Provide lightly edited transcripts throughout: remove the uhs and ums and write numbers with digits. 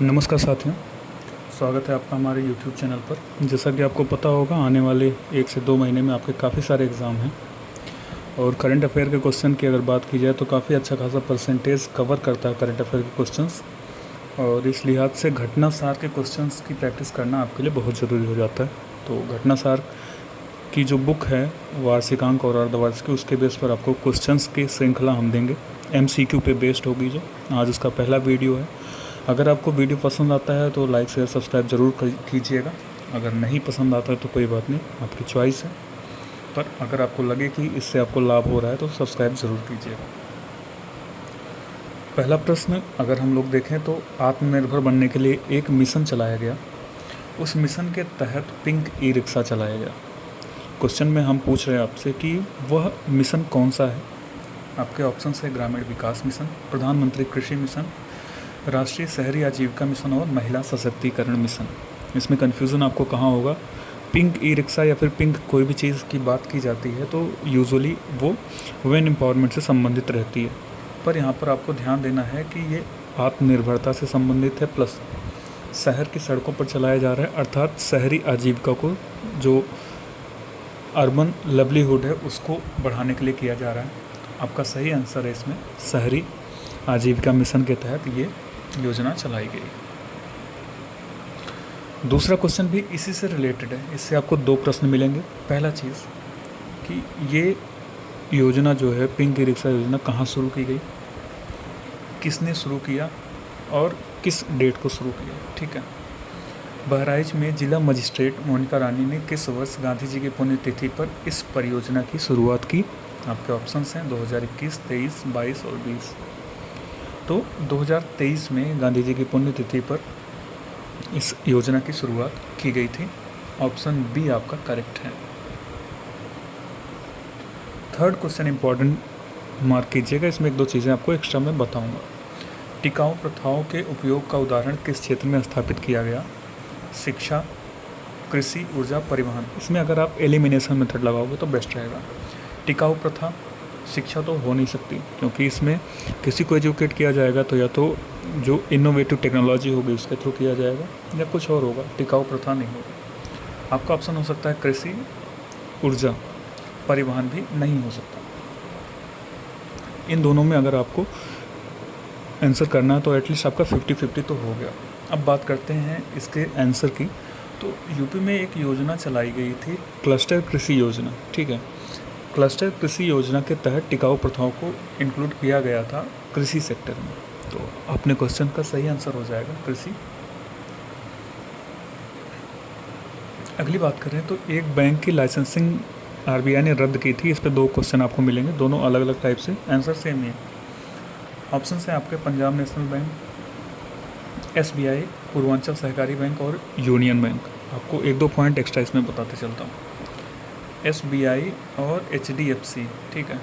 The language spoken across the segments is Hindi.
नमस्कार साथियों, स्वागत है आपका हमारे YouTube चैनल पर। जैसा कि आपको पता होगा, आने वाले 1 से 2 महीने में आपके काफ़ी सारे एग्ज़ाम हैं और करंट अफेयर के क्वेश्चन की अगर बात की जाए तो काफ़ी अच्छा खासा परसेंटेज कवर करता है करंट अफेयर के क्वेश्चंस। और इस लिहाज से घटनासार के क्वेश्चंस की प्रैक्टिस करना आपके लिए बहुत ज़रूरी हो जाता है। तो घटनासार की जो बुक है वार्षिकांक और अर्धवार्षिक, उसके बेस पर आपको क्वेश्चंस की श्रृंखला हम देंगे। MCQ पे बेस्ड होगी जो आज उसका पहला वीडियो है। अगर आपको वीडियो पसंद आता है तो लाइक शेयर सब्सक्राइब ज़रूर कीजिएगा। अगर नहीं पसंद आता है तो कोई बात नहीं, आपकी चॉइस है, पर अगर आपको लगे कि इससे आपको लाभ हो रहा है तो सब्सक्राइब ज़रूर कीजिएगा। पहला प्रश्न अगर हम लोग देखें तो आत्मनिर्भर बनने के लिए एक मिशन चलाया गया। उस मिशन के तहत पिंक ई रिक्शा चलाया गया। क्वेश्चन में हम पूछ रहे हैं आपसे कि वह मिशन कौन सा है। आपके ऑप्शन है ग्रामीण विकास मिशन, प्रधानमंत्री कृषि मिशन, राष्ट्रीय शहरी आजीविका मिशन और महिला सशक्तिकरण मिशन। इसमें कन्फ्यूज़न आपको कहाँ होगा। पिंक ई रिक्शा या फिर पिंक कोई भी चीज़ की बात की जाती है तो यूजुअली वो वुमेन एम्पावरमेंट से संबंधित रहती है, पर यहाँ पर आपको ध्यान देना है कि ये आत्मनिर्भरता से संबंधित है, प्लस शहर की सड़कों पर चलाया जा रहा है, अर्थात शहरी आजीविका को, जो अर्बन लिवलीहुड है, उसको बढ़ाने के लिए किया जा रहा है। आपका सही आंसर है इसमें शहरी आजीविका मिशन के तहत ये योजना चलाई गई। दूसरा क्वेश्चन भी इसी से रिलेटेड है, इससे आपको 2 प्रश्न मिलेंगे। पहला चीज़ कि ये योजना जो है पिंक ई रिक्शा योजना कहाँ शुरू की गई, किसने शुरू किया और किस डेट को शुरू किया। ठीक है, बहराइच में जिला मजिस्ट्रेट मोनिका रानी ने किस वर्ष गांधी जी की पुण्यतिथि पर इस परियोजना की शुरुआत की। आपके ऑप्शंस हैं 2021, 23, 22 और 20। तो 2023 में गांधी जी की पुण्यतिथि पर इस योजना की शुरुआत की गई थी। ऑप्शन बी आपका करेक्ट है। थर्ड क्वेश्चन इंपॉर्टेंट मार्क कीजिएगा, इसमें 1-2 चीज़ें आपको एक्स्ट्रा मैं बताऊंगा। टिकाऊ प्रथाओं के उपयोग का उदाहरण किस क्षेत्र में स्थापित किया गया। शिक्षा, कृषि, ऊर्जा, परिवहन। इसमें अगर आप एलिमिनेशन मेथड लगाओगे तो बेस्ट रहेगा। टिकाऊ प्रथा, शिक्षा तो हो नहीं सकती क्योंकि इसमें किसी को एजुकेट किया जाएगा तो या तो जो इनोवेटिव टेक्नोलॉजी होगी उसके थ्रू किया जाएगा या कुछ और होगा, टिकाऊ प्रथा नहीं होगा। आपका ऑप्शन हो सकता है कृषि, ऊर्जा, परिवहन भी नहीं हो सकता। इन दोनों में अगर आपको आंसर करना है तो एटलीस्ट आपका 50-50 तो हो गया। अब बात करते हैं इसके आंसर की। तो यूपी में एक योजना चलाई गई थी, क्लस्टर कृषि योजना। ठीक है, क्लस्टर कृषि योजना के तहत टिकाऊ प्रथाओं को इंक्लूड किया गया था कृषि सेक्टर में। तो अपने क्वेश्चन का सही आंसर हो जाएगा कृषि। अगली बात करें तो एक बैंक की लाइसेंसिंग आरबीआई ने रद्द की थी। इस पे 2 क्वेश्चन आपको मिलेंगे, दोनों अलग अलग टाइप से, आंसर सेम ही है। ऑप्शन है आपके Punjab national bank, SBI, Purvanchal Sahakari bank और यूनियन बैंक। आपको 1-2 पॉइंट एक्स्ट्रा इसमें बताते चलता हूँ। SBI और HDFC। ठीक है,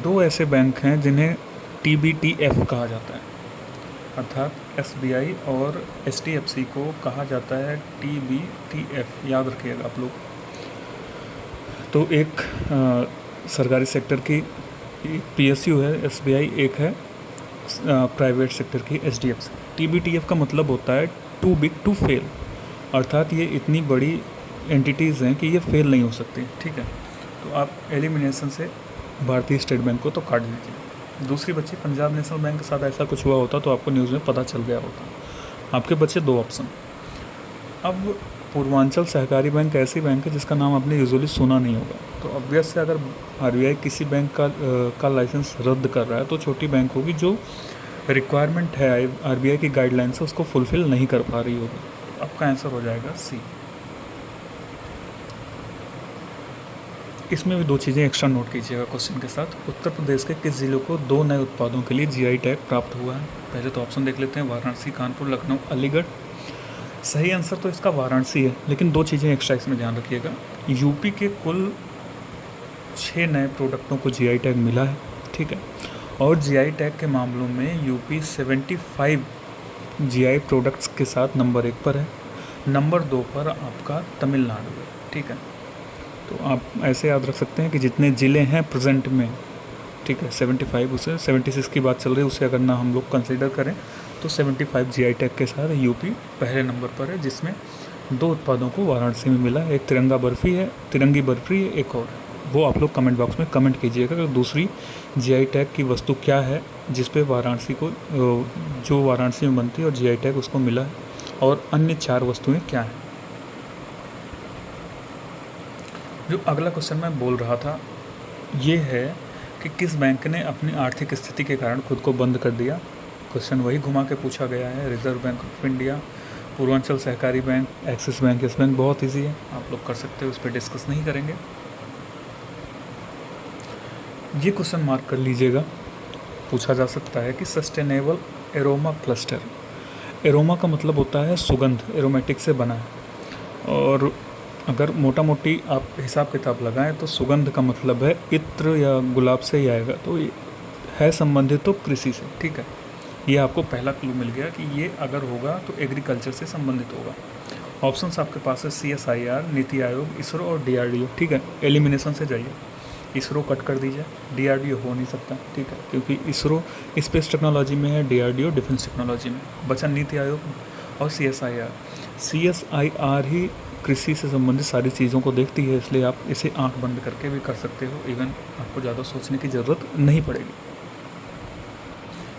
2 ऐसे बैंक हैं जिन्हें TBTF कहा जाता है, अर्थात SBI और HDFC को कहा जाता है TBTF, याद रखिएगा आप लोग। तो एक सरकारी सेक्टर की PSU है SBI, एक है प्राइवेट सेक्टर की HDFC। TBTF का मतलब होता है टू बिग टू फेल, अर्थात ये इतनी बड़ी एंटिटीज़ हैं कि ये फेल नहीं हो सकती। ठीक है, तो आप एलिमिनेशन से भारतीय स्टेट बैंक को तो काट दीजिए। दूसरी बच्ची पंजाब नेशनल बैंक के साथ ऐसा कुछ हुआ होता तो आपको न्यूज़ में पता चल गया होता। आपके बच्चे 2 ऑप्शन। अब पूर्वांचल सहकारी बैंक ऐसी बैंक है जिसका नाम आपने यूजुअली सुना नहीं होगा, तो ऑब्वियस से अगर आरबीआई किसी बैंक का लाइसेंस रद्द कर रहा है तो छोटी बैंक होगी जो रिक्वायरमेंट है आरबीआई की गाइडलाइन से उसको फुलफ़िल नहीं कर पा रही होगी। तो आपका आंसर हो जाएगा सी। इसमें भी 2 चीज़ें एक्स्ट्रा नोट कीजिएगा क्वेश्चन के साथ। उत्तर प्रदेश के किस जिलों को 2 नए उत्पादों के लिए GI टैग प्राप्त हुआ है। पहले तो ऑप्शन देख लेते हैं, वाराणसी, कानपुर, लखनऊ, अलीगढ़। सही आंसर तो इसका वाराणसी है, लेकिन 2 चीज़ें एक्स्ट्रा इसमें ध्यान रखिएगा। यूपी के कुल 6 नए प्रोडक्टों को GI टैग मिला है। ठीक है, और GI टैग के मामलों में यूपी 75 GI प्रोडक्ट्स के साथ नंबर 1 पर है। नंबर 2 पर आपका तमिलनाडु है। ठीक है, तो आप ऐसे याद रख सकते हैं कि जितने ज़िले हैं प्रेजेंट में, ठीक है। 75 उसे 76 की बात चल रही है, उसे अगर ना हम लोग कंसिडर करें तो 75 जीआई टैग के साथ यूपी पहले नंबर पर है, जिसमें 2 उत्पादों को वाराणसी में मिला है। एक तिरंगा बर्फ़ी है, तिरंगी बर्फ़ी है, एक और है। वो आप लोग कमेंट बॉक्स में कमेंट कीजिएगा कि दूसरी जीआई टैग की वस्तु क्या है जिस पे वाराणसी को जो वाराणसी में बनती है और जीआई टैग उसको मिला है, और अन्य 4 वस्तुएं क्या हैं। जो अगला क्वेश्चन मैं बोल रहा था ये है कि किस बैंक ने अपनी आर्थिक स्थिति के कारण खुद को बंद कर दिया। क्वेश्चन वही घुमा के पूछा गया है। Reserve Bank of India, Purvanchal Sahakari Bank, Axis Bank, Yes Bank. बहुत ईजी है, आप लोग कर सकते हो, उस पर डिस्कस नहीं करेंगे। ये क्वेश्चन मार्क कर लीजिएगा, पूछा जा सकता है कि सस्टेनेबल एरोमा क्लस्टर, एरोमा का मतलब होता है सुगंध, एरोमेटिक से बना है, और अगर मोटा मोटी आप हिसाब किताब लगाएं तो सुगंध का मतलब है इत्र या गुलाब से ही आएगा, तो ये है संबंधित तो कृषि से, ठीक है। ये आपको पहला क्लू मिल गया कि ये अगर होगा तो एग्रीकल्चर से संबंधित होगा। ऑप्शंस आपके पास है CSIR, नीति आयोग, इसरो और DRDO, ठीक है। एलिमिनेशन से जाइए, इसरो कट कर दीजिए, DRDO हो नहीं सकता, ठीक है, क्योंकि इसरो स्पेस टेक्नोलॉजी में है, DRDO डिफेंस टेक्नोलॉजी में। बचा नीति आयोग और CSIR। CSIR ही कृषि से संबंधित सारी चीज़ों को देखती है, इसलिए आप इसे आंख बंद करके भी कर सकते हो, इवन आपको ज़्यादा सोचने की ज़रूरत नहीं पड़ेगी।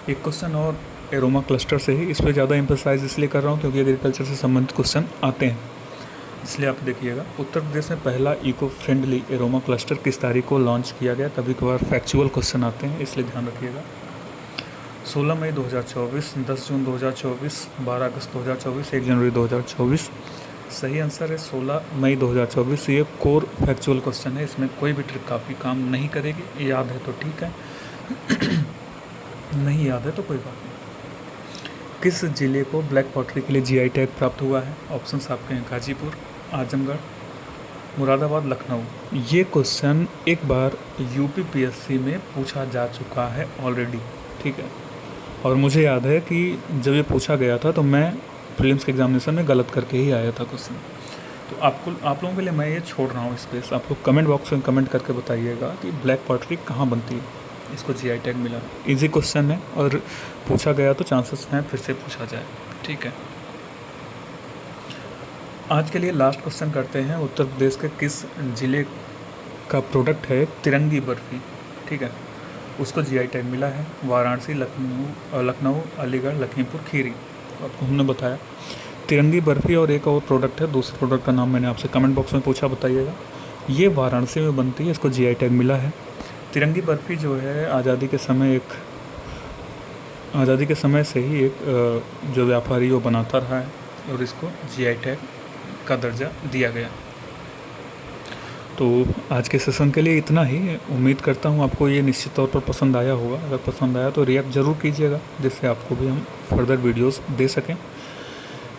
एक क्वेश्चन और एरोमा क्लस्टर से ही, इस पर ज़्यादा एम्फेसाइज इसलिए कर रहा हूँ क्योंकि एग्रीकल्चर से संबंधित क्वेश्चन आते हैं, इसलिए आप देखिएगा। उत्तर प्रदेश में पहला इको फ्रेंडली एरोमा क्लस्टर किस तारीख को लॉन्च किया गया। कभी कभार फैक्चुअल क्वेश्चन आते हैं, इसलिए ध्यान रखिएगा। 16 मई 2024, 10 जून 2024, 12 अगस्त 2024, 1 जनवरी 2024। सही आंसर है 16 मई 2024। ये कोर फैक्चुअल क्वेश्चन है, इसमें कोई भी ट्रिक आपकी काम नहीं करेगी। याद है तो ठीक है, नहीं याद है तो कोई बात नहीं। किस जिले को ब्लैक पॉटरी के लिए जीआई टैग प्राप्त हुआ है। ऑप्शंस आपके हैं गाजीपुर, आजमगढ़, मुरादाबाद, लखनऊ। ये क्वेश्चन एक बार UPPSC में पूछा जा चुका है ऑलरेडी, ठीक है, और मुझे याद है कि जब ये पूछा गया था तो मैं प्रीलिम्स के एग्जामिनेशन में गलत करके ही आया था क्वेश्चन। तो आप लोगों के लिए मैं ये छोड़ रहा हूँ स्पेस, आप लोग कमेंट बॉक्स में कमेंट करके बताइएगा कि ब्लैक पॉटरी कहाँ बनती है, इसको जीआई टैग मिला। इजी क्वेश्चन है और पूछा गया तो चांसेस हैं फिर से पूछा जाए, ठीक है। आज के लिए लास्ट क्वेश्चन करते हैं। उत्तर प्रदेश के किस जिले का प्रोडक्ट है तिरंगी बर्फ़ी, ठीक है, उसको जीआई टैग मिला है। वाराणसी, लखनऊ, अलीगढ़, लखीमपुर खीरी। आपको हमने बताया तिरंगी बर्फ़ी, और एक और प्रोडक्ट है, दूसरे प्रोडक्ट का नाम मैंने आपसे कमेंट बॉक्स में पूछा, बताइएगा। ये वाराणसी में बनती है, इसको जीआई टैग मिला है। तिरंगी बर्फ़ी जो है आज़ादी के समय से ही एक जो व्यापारी वो बनाता रहा है, और इसको जीआई टैग का दर्जा दिया गया। तो आज के सेशन के लिए इतना ही। उम्मीद करता हूँ आपको ये निश्चित तौर पर पसंद आया होगा। अगर पसंद आया तो रिएक्ट ज़रूर कीजिएगा, जिससे आपको भी हम फर्दर वीडियोस दे सकें।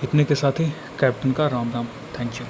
इतने के साथ ही कैप्टन का राम राम। Thank you.